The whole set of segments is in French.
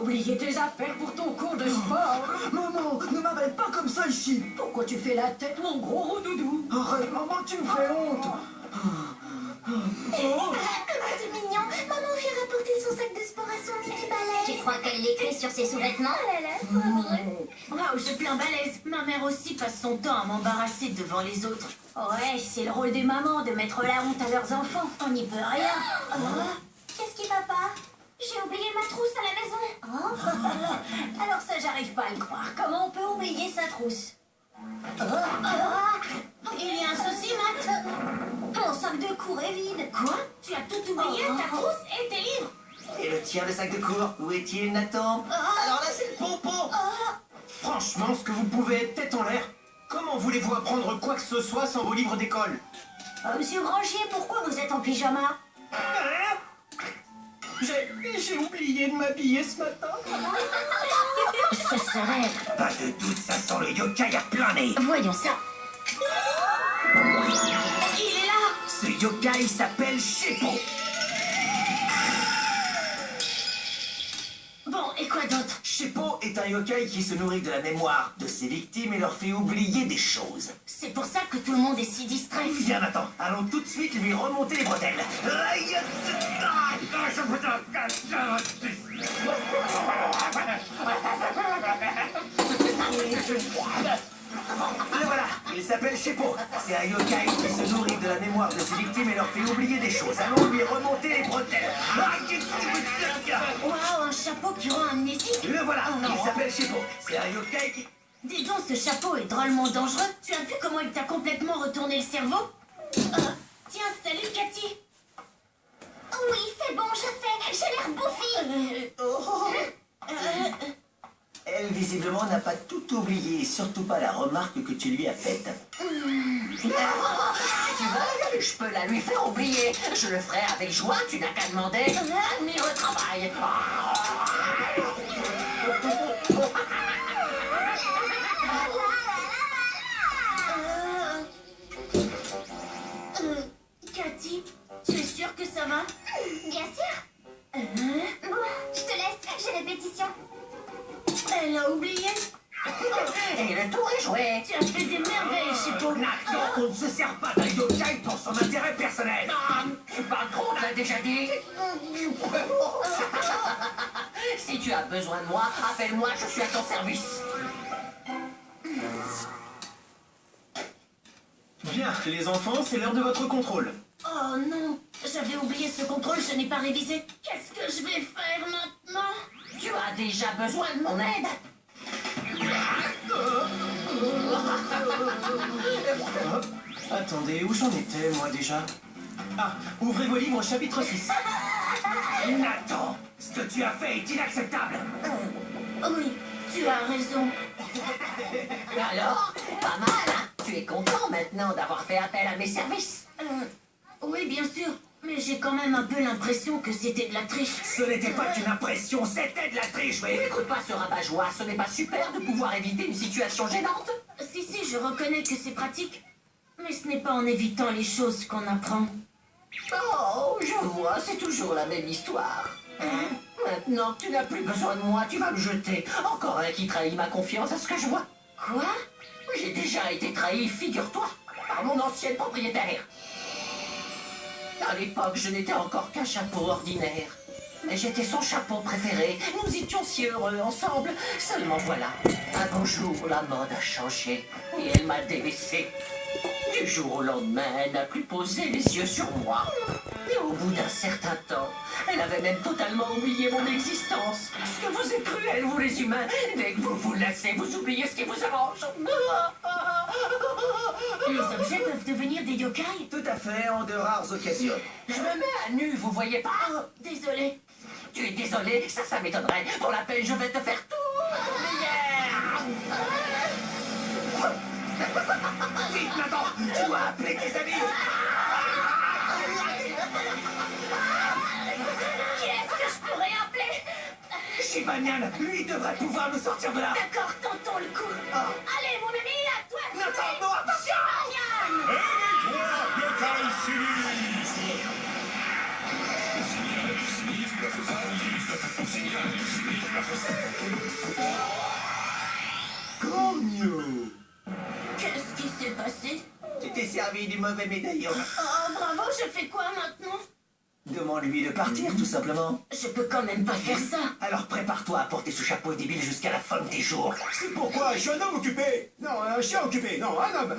oublié tes affaires pour ton cours de sport. Maman, ne m'appelle pas comme ça ici. Pourquoi tu fais la tête, mon gros roudoudou? Arrête, maman, tu me fais honte. C'est mignon. Maman vient rapporter son sac de sport à son mini balai. Tu crois qu'elle l'écrit sur ses sous-vêtements? Oh là là, pauvre. Waouh, je suis un balèze. Ma mère aussi passe son temps à m'embarrasser devant les autres. Ouais, c'est le rôle des mamans de mettre la honte à leurs enfants. On n'y peut rien. Qu'est-ce qui va pas? J'ai oublié ma trousse à la maison. Alors ça, j'arrive pas à le croire. Comment on peut oublier sa trousse? Il y a un souci, Matt? Mon sac de cours est vide. Quoi? Tu as tout oublié, ta trousse et tes livres? Et le tien, le sac de cours, où est-il, Nathan? Alors là, c'est le pompon. Franchement, ce que vous pouvez être tête en l'air. Comment voulez-vous apprendre quoi que ce soit sans vos livres d'école? Monsieur Grangier, pourquoi vous êtes en pyjama? J'ai oublié de m'habiller ce matin. Ce serait... Pas de doute, ça sent le yokai à plein nez. Voyons ça. Il est là. Ce yokai s'appelle Sheppo. Bon, et quoi d'autre? Sheppo est un yokai qui se nourrit de la mémoire de ses victimes et leur fait oublier des choses. C'est pour ça que tout le monde est si distrait. Viens, Nathan, allons tout de suite lui remonter les bretelles. Le voilà, il s'appelle Sheppo. C'est un yokai qui se nourrit de la mémoire de ses victimes et leur fait oublier des choses. Allons lui remonter les bretelles. Waouh, un chapeau qui rend amnésique. Le voilà, il s'appelle Sheppo. C'est un yokai qui... Dis donc, ce chapeau est drôlement dangereux. Tu as vu comment il t'a complètement retourné le cerveau? Tiens, salut Cathy. Oui, c'est bon, je sais. J'ai l'air bouffi. Elle, visiblement, n'a pas tout oublié, surtout pas la remarque que tu lui as faite. Tu veux? Je peux la lui faire oublier. Je le ferai avec joie, tu n'as qu'à demander. Admire le travail. Cathy, tu es sûre que ça va? Bien sûr. Bon, je te laisse. J'ai répétition. Elle a oublié. Et le tour est joué. Tu as fait des merveilles, Sheppo. Nathan, on ne se sert pas d'un yokai pour son intérêt personnel. Tu parles trop, on l'a déjà dit. Si tu as besoin de moi, appelle-moi, je suis à ton service. Bien, les enfants, c'est l'heure de votre contrôle. Oh non, j'avais oublié ce contrôle, je n'ai pas révisé. Qu'est-ce que je vais faire maintenant? Tu as déjà besoin de mon aide. Attendez, où j'en étais, moi, déjà? Ah, ouvrez vos livres, chapitre 6. Nathan, ce que tu as fait est inacceptable. Oui, tu as raison. Alors, pas mal, hein? Tu es content maintenant d'avoir fait appel à mes services? Oui, bien sûr, mais j'ai quand même un peu l'impression que c'était de la triche. Ce n'était pas une impression, c'était de la triche, mais... N'écoute pas ce rabat-joie, ce n'est pas super de pouvoir éviter une situation gênante? Si, je reconnais que c'est pratique, mais ce n'est pas en évitant les choses qu'on apprend. Oh, je vois, c'est toujours la même histoire. Maintenant que tu n'as plus besoin de moi, tu vas me jeter. Encore un qui trahit ma confiance, à ce que je vois. Quoi? J'ai déjà été trahi, figure-toi, par mon ancienne propriétaire. À l'époque, je n'étais encore qu'un chapeau ordinaire. Mais j'étais son chapeau préféré. Nous étions si heureux ensemble. Seulement voilà, un beau jour, la mode a changé. Et elle m'a délaissé. Du jour au lendemain, elle n'a plus posé les yeux sur moi. Et au bout d'un certain temps, elle avait même totalement oublié mon existence. Ce que vous êtes cruels, vous les humains. Dès que vous vous lassez, vous oubliez ce qui vous arrange. Les objets peuvent devenir des yokai? Tout à fait, en de rares occasions. Je me mets à nu, vous voyez pas? Oh, désolé. Tu es désolé, ça m'étonnerait. Pour la peine, je vais te faire tout. Vite, Nathan, tu dois appeler tes amis. Qui est-ce que je pourrais appeler? Shibanian, lui devrait pouvoir nous sortir de là. D'accord, tentons le coup. Allez, mon ami, à toi de Nathan, non, attention. Cornio! Qu'est-ce qui s'est passé? Tu t'es servi du mauvais médaillon. Oh, bravo, je fais quoi maintenant? Demande-lui de partir, tout simplement. Je peux quand même pas faire ça. Alors prépare-toi à porter ce chapeau débile jusqu'à la fin de tes jours. C'est pourquoi je suis un homme occupé. Non, un chien occupé. Non, un homme.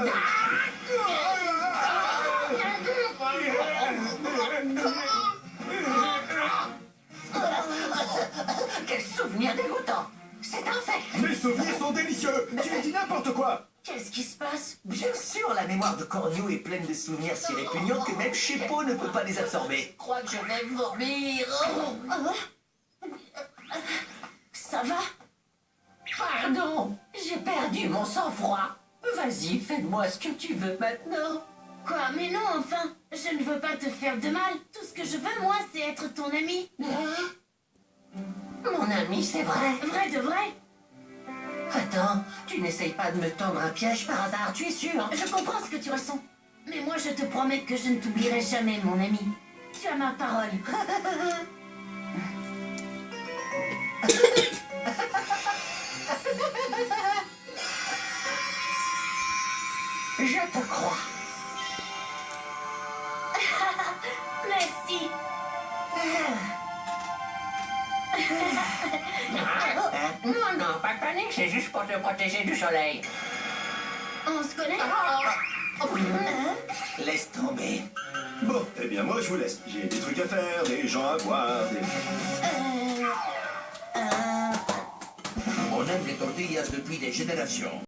Quel souvenir dégoûtant! C'est un fait! Mes souvenirs sont délicieux. Tu dis n'importe quoi. Qu'est-ce qui se passe? Bien sûr, la mémoire de Cornio est pleine de souvenirs si répugnants que même Chepo ne peut pas les absorber. Je crois que je vais vomir. Oh. Ça va? Pardon, j'ai perdu mon sang-froid. Vas-y, fais-moi ce que tu veux maintenant. Quoi? Mais non, enfin, je ne veux pas te faire de mal. Tout ce que je veux, moi, c'est être ton ami. Mon ami, c'est vrai. Vrai de vrai? Attends, tu n'essayes pas de me tendre un piège par hasard, tu es sûr? Je comprends ce que tu ressens. Mais moi, je te promets que je ne t'oublierai jamais, mon ami. Tu as ma parole. Je te crois. Merci. Non, non, pas de panique, c'est juste pour te protéger du soleil. On se connaît? Laisse tomber. Bon, eh bien moi je vous laisse. J'ai des trucs à faire, des gens à voir, des... On aime les tortillas depuis des générations.